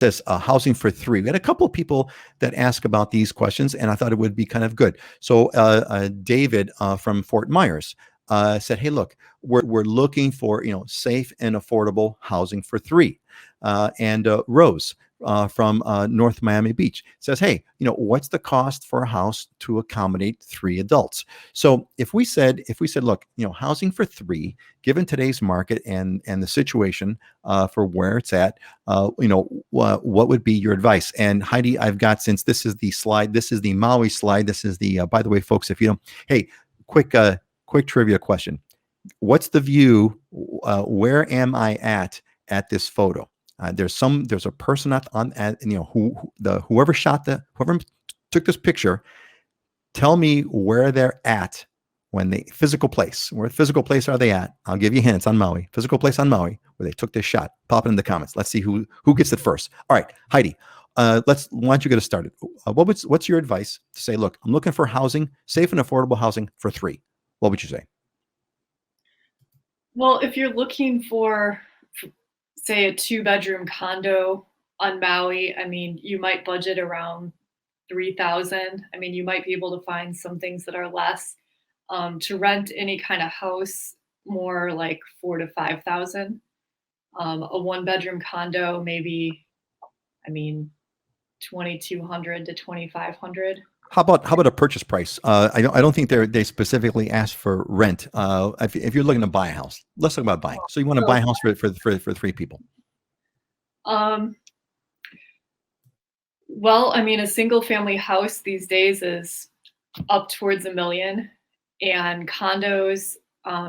This housing for three. We had a couple of people that ask about these questions, and I thought it would be kind of good. So David from Fort Myers said, "Hey, look, we're looking for safe and affordable housing for three." And Rose from North Miami Beach says, "Hey, what's the cost for a house to accommodate three adults?" So if we said, look, housing for three, given today's market and the situation for where it's at, what would be your advice? And Heidi, I've got, since this is the slide, this is the Maui slide. This is the, by the way, folks, if you don't, hey, quick trivia question. What's the view? Where am I at this photo? There's a person whoever took this picture. Tell me where they're at when they physical place. Where physical place are they at? I'll give you hints on Maui. Physical place on Maui where they took this shot. Pop it in the comments. Let's see who gets it first. All right, Heidi. Why don't you get us started? What's your advice to say? Look, I'm looking for housing, safe and affordable housing for three. What would you say? Well, if you're looking for, say, a 2-bedroom condo on Maui, I mean, you might budget around $3,000. I mean, you might be able to find some things that are less. To rent any kind of house, more like $4,000 to $5,000. A 1-bedroom condo, maybe, I mean, $2,200 to $2,500. How about a purchase price? I don't think they specifically asked for rent. If you're looking to buy a house, let's talk about buying. So you want to buy a house for three people? Well, I mean, a single family house these days is up towards $1 million, and condos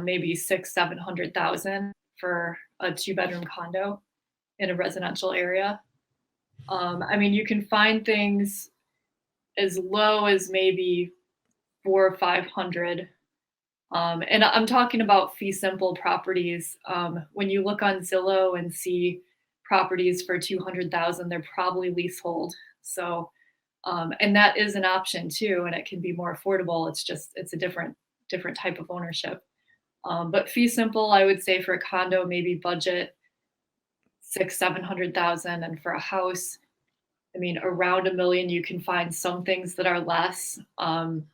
maybe $600,000-$700,000 for a 2-bedroom condo in a residential area. I mean, you can find things as low as maybe $400 or $500. And I'm talking about fee simple properties. When you look on Zillow and see properties for $200,000, they're probably leasehold. So, and that is an option too, and it can be more affordable. It's a different type of ownership. But fee simple, I would say for a condo, maybe budget $600,000-$700,000, and for a house, I mean, around $1 million. You can find some things that are less. And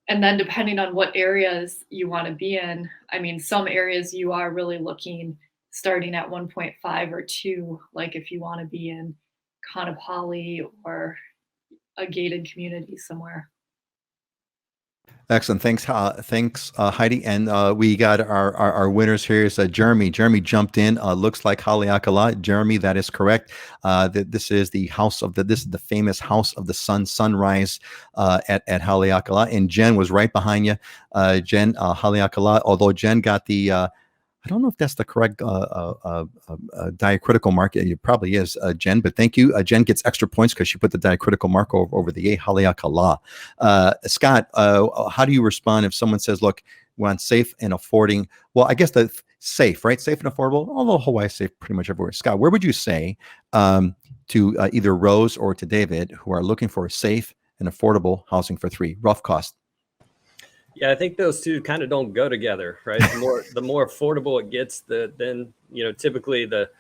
then depending on what areas you want to be in, I mean, some areas you are really looking starting at 1.5 or 2, like if you want to be in Kaanapali or a gated community somewhere. Excellent. Thanks, Heidi. And we got our winners here. Is Jeremy. Jeremy jumped in. Looks like Haleakala. Jeremy, that is correct. This is the famous House of the Sun sunrise at Haleakala. And Jen was right behind you. Jen, Haleakala. Although Jen got the I don't know if that's the correct diacritical mark. It probably is, Jen, but thank you. Jen gets extra points because she put the diacritical mark over the A, Haleakala. Scott, how do you respond if someone says, look, we want safe and affording? Well, I guess the safe, right? Safe and affordable, although Hawaii is safe pretty much everywhere. Scott, where would you say to either Rose or to David, who are looking for safe and affordable housing for three, rough cost? Yeah, I think those two kind of don't go together, right? The more affordable it gets, then typically the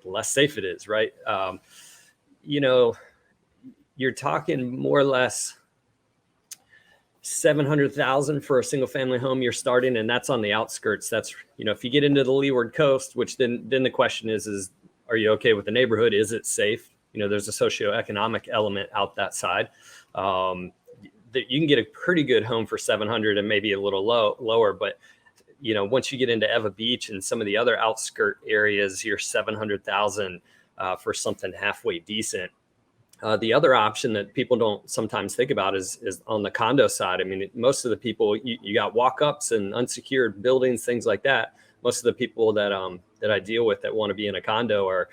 less safe it is, right? You're talking more or less $700,000 for a single family home you're starting, and that's on the outskirts. That's if you get into the Leeward Coast, which then the question is are you okay with the neighborhood? Is it safe? There's a socioeconomic element out that side. That you can get a pretty good home for $700 and maybe a little lower, but once you get into Eva Beach and some of the other outskirt areas, you're $700,000 for something halfway decent. The other option that people don't sometimes think about is on the condo side. I mean, most of the people, you got walk-ups and unsecured buildings, things like that. Most of the people that I deal with that want to be in a condo are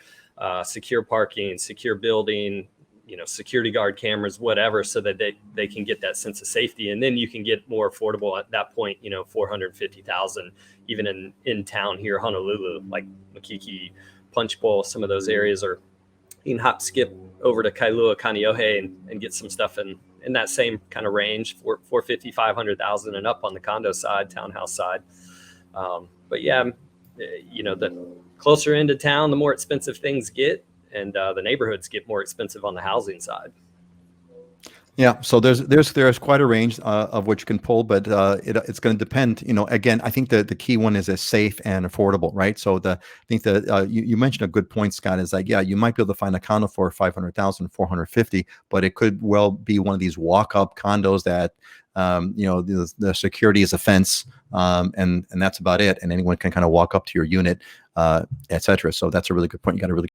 secure parking, secure building, security guard cameras, whatever, so that they can get that sense of safety. And then you can get more affordable at that point, $450,000, even in town here, Honolulu, like Makiki, Punch Bowl, some of those areas are, you can hop skip over to Kailua, Kaneohe and get some stuff in that same kind of range, $450,000, $500,000 and up on the condo side, townhouse side. But yeah, the closer into town, the more expensive things get. and the neighborhoods get more expensive on the housing side. Yeah, so there's quite a range of which you can pull, but it's going to depend. Again, I think the key one is safe and affordable, right? So I think that you mentioned a good point, Scott. Is like, yeah, you might be able to find a condo for 500,000, 450, but it could well be one of these walk-up condos that the security is a fence, and that's about it, and anyone can kind of walk up to your unit, etc. So that's a really good point. You got to really